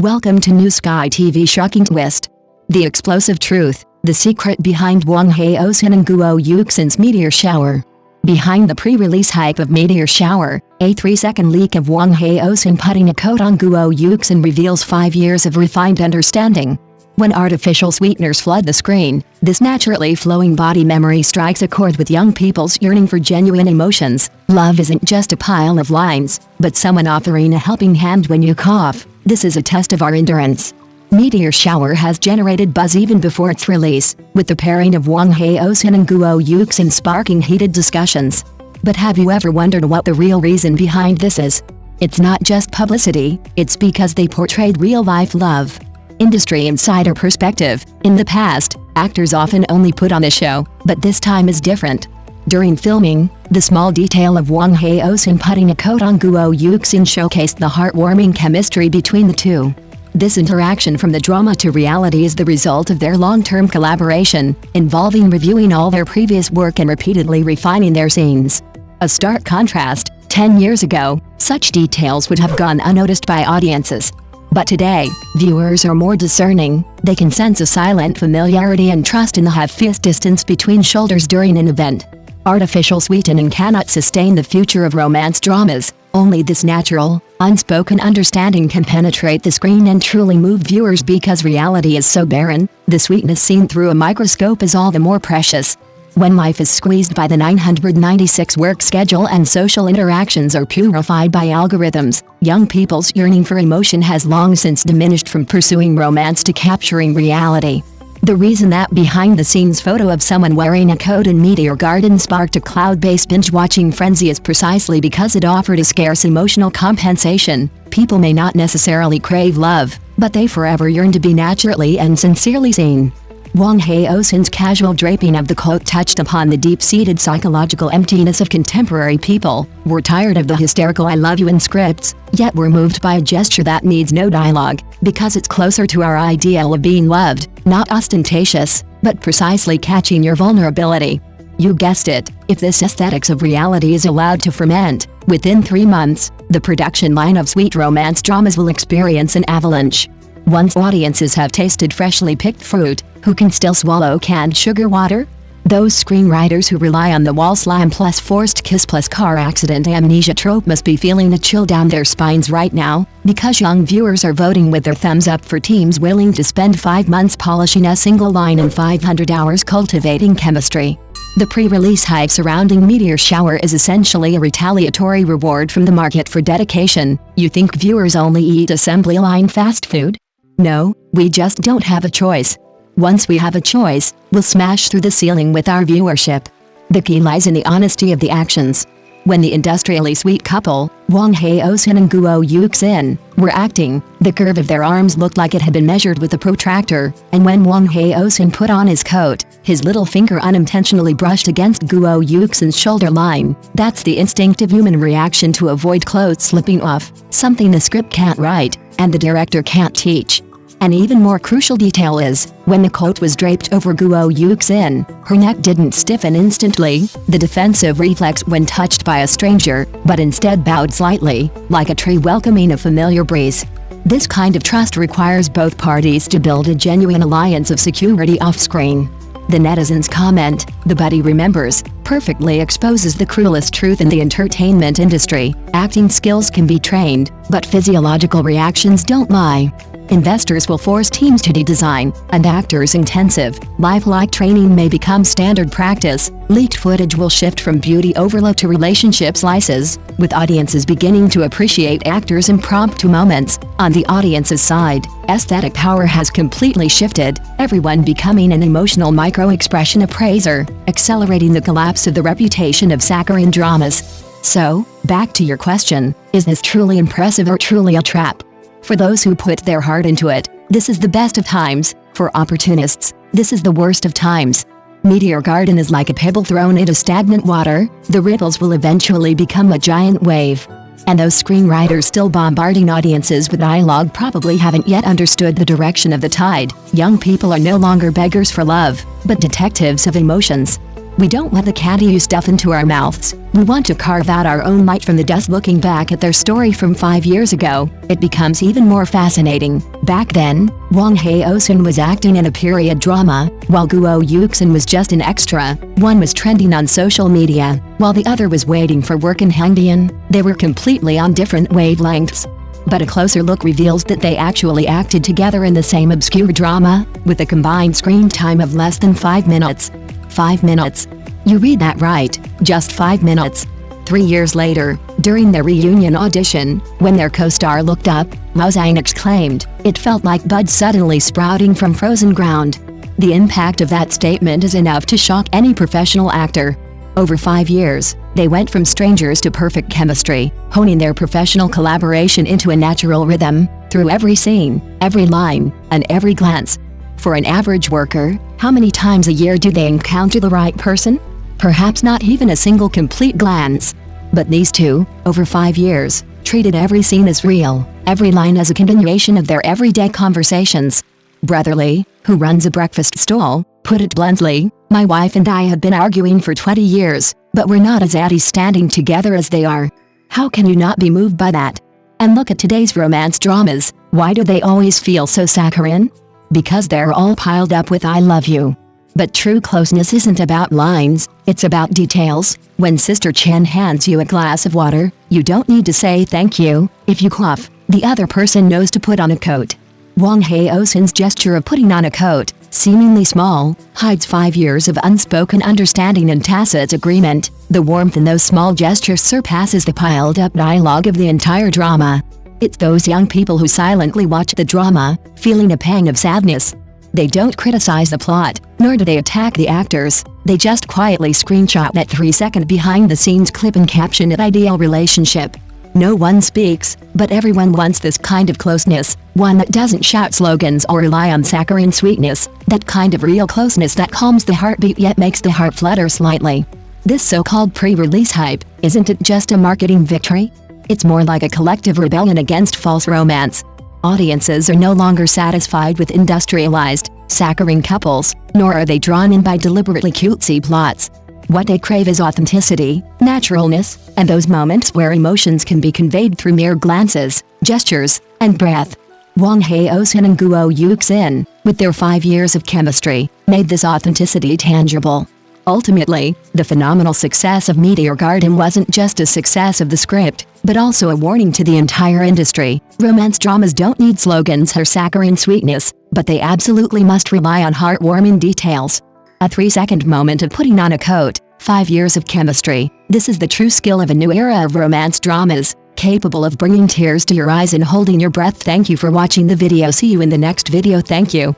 Welcome to New Sky TV Shocking Twist. The explosive truth, the secret behind Wang Haozhen and Guo Yuxin's Meteor Shower. Behind the pre-release hype of Meteor Shower, a 3-second leak of Wang Haozhen putting a coat on Guo Yuxin reveals 5 years of refined understanding. When artificial sweeteners flood the screen, this naturally flowing body memory strikes a chord with young people's yearning for genuine emotions. Love isn't just a pile of lines, but someone offering a helping hand when you cough. This is a test of our endurance. Meteor Shower has generated buzz even before its release, with the pairing of Wang Haozhen and Guo Yuxin sparking heated discussions. But have you ever wondered what the real reason behind this is? It's not just publicity, it's because they portrayed real-life love. Industry insider perspective: in the past, actors often only put on a show, but this time is different. During filming, the small detail of Wang Haozhen putting a coat on Guo Yuxin showcased the heartwarming chemistry between the two. This interaction from the drama to reality is the result of their long-term collaboration, involving reviewing all their previous work and repeatedly refining their scenes. A stark contrast: 10 years ago, such details would have gone unnoticed by audiences. But today, viewers are more discerning. They can sense a silent familiarity and trust in the half-fist distance between shoulders during an event. Artificial sweetening cannot sustain the future of romance dramas. Only this natural, unspoken understanding can penetrate the screen and truly move viewers, because reality is so barren. The sweetness seen through a microscope is all the more precious. When life is squeezed by the 996 work schedule and social interactions are purified by algorithms, young people's yearning for emotion has long since diminished from pursuing romance to capturing reality. The reason that behind-the-scenes photo of someone wearing a coat in Meteor Garden sparked a cloud-based binge-watching frenzy is precisely because it offered a scarce emotional compensation. People may not necessarily crave love, but they forever yearn to be naturally and sincerely seen. Wang Haozhen's casual draping of the coat touched upon the deep-seated psychological emptiness of contemporary people. We're tired of the hysterical "I love you" in scripts, yet we're moved by a gesture that needs no dialogue, because it's closer to our ideal of being loved, not ostentatious, but precisely catching your vulnerability. You guessed it, if this aesthetics of reality is allowed to ferment, within 3 months, the production line of sweet romance dramas will experience an avalanche. Once audiences have tasted freshly picked fruit, who can still swallow canned sugar water? Those screenwriters who rely on the wall slam plus forced kiss plus car accident amnesia trope must be feeling the chill down their spines right now, because young viewers are voting with their thumbs up for teams willing to spend 5 months polishing a single line and 500 hours cultivating chemistry. The pre-release hype surrounding Meteor Shower is essentially a retaliatory reward from the market for dedication. You think viewers only eat assembly line fast food? No, we just don't have a choice. Once we have a choice, we'll smash through the ceiling with our viewership. The key lies in the honesty of the actions. When the industrially sweet couple, Wang Haozhen and Guo Yuxin, were acting, the curve of their arms looked like it had been measured with a protractor, and when Wang Haozhen put on his coat, his little finger unintentionally brushed against Guo Yuxin's shoulder line. That's the instinctive human reaction to avoid clothes slipping off, something the script can't write, and the director can't teach. An even more crucial detail is, when the coat was draped over Guo Yuxin, her neck didn't stiffen instantly, the defensive reflex when touched by a stranger, but instead bowed slightly, like a tree welcoming a familiar breeze. This kind of trust requires both parties to build a genuine alliance of security off-screen. The netizens' comment, "The buddy remembers," perfectly exposes the cruelest truth in the entertainment industry. Acting skills can be trained, but physiological reactions don't lie. Investors will force teams to de-design, and actors' intensive, lifelike training may become standard practice. Leaked footage will shift from beauty overload to relationship slices, with audiences beginning to appreciate actors' impromptu moments. On the audience's side, aesthetic power has completely shifted, everyone becoming an emotional micro-expression appraiser, accelerating the collapse of the reputation of saccharine dramas. So, back to your question, is this truly impressive or truly a trap? For those who put their heart into it, this is the best of times. For opportunists, this is the worst of times. Meteor Garden is like a pebble thrown into stagnant water. The ripples will eventually become a giant wave. And those screenwriters still bombarding audiences with dialogue probably haven't yet understood the direction of the tide. Young people are no longer beggars for love, but detectives of emotions. We don't want the candy you stuff into our mouths. We want to carve out our own light from the dust. Looking back at their story from 5 years ago, it becomes even more fascinating. Back then, Wang Haozhen was acting in a period drama, while Guo Yuxin was just an extra. One was trending on social media, while the other was waiting for work in Hangdian. They were completely on different wavelengths. But a closer look reveals that they actually acted together in the same obscure drama, with a combined screen time of less than 5 minutes. 5 minutes. You read that right, just 5 minutes. 3 years later, during their reunion audition, when their co-star looked up, Mao Zhang exclaimed, "It felt like buds suddenly sprouting from frozen ground." The impact of that statement is enough to shock any professional actor. Over 5 years, they went from strangers to perfect chemistry, honing their professional collaboration into a natural rhythm, through every scene, every line, and every glance. For an average worker, how many times a year do they encounter the right person? Perhaps not even a single complete glance. But these two, over 5 years, treated every scene as real, every line as a continuation of their everyday conversations. Brotherly, who runs a breakfast stall, put it bluntly, "My wife and I have been arguing for 20 years, but we're not as at ease standing together as they are." How can you not be moved by that? And look at today's romance dramas. Why do they always feel so saccharine? Because they're all piled up with "I love you." But true closeness isn't about lines, it's about details. When Sister Chen hands you a glass of water, you don't need to say thank you. If you cough, the other person knows to put on a coat. Wang Haozhen's gesture of putting on a coat, seemingly small, hides 5 years of unspoken understanding and tacit agreement. The warmth in those small gestures surpasses the piled-up dialogue of the entire drama. It's those young people who silently watch the drama, feeling a pang of sadness. They don't criticize the plot, nor do they attack the actors. They just quietly screenshot that 3-second behind-the-scenes clip and caption it "ideal relationship." No one speaks, but everyone wants this kind of closeness, one that doesn't shout slogans or rely on saccharine sweetness, that kind of real closeness that calms the heartbeat yet makes the heart flutter slightly. This so-called pre-release hype, isn't it just a marketing victory? It's more like a collective rebellion against false romance. Audiences are no longer satisfied with industrialized, saccharine couples, nor are they drawn in by deliberately cutesy plots. What they crave is authenticity, naturalness, and those moments where emotions can be conveyed through mere glances, gestures, and breath. Wang Haozhen and Guo Yuxin, with their 5 years of chemistry, made this authenticity tangible. Ultimately, the phenomenal success of Meteor Garden wasn't just a success of the script, but also a warning to the entire industry. Romance dramas don't need slogans or saccharine sweetness, but they absolutely must rely on heartwarming details. A 3-second moment of putting on a coat, 5 years of chemistry. This is the true skill of a new era of romance dramas, capable of bringing tears to your eyes and holding your breath. Thank you for watching the video. See you in the next video. Thank you.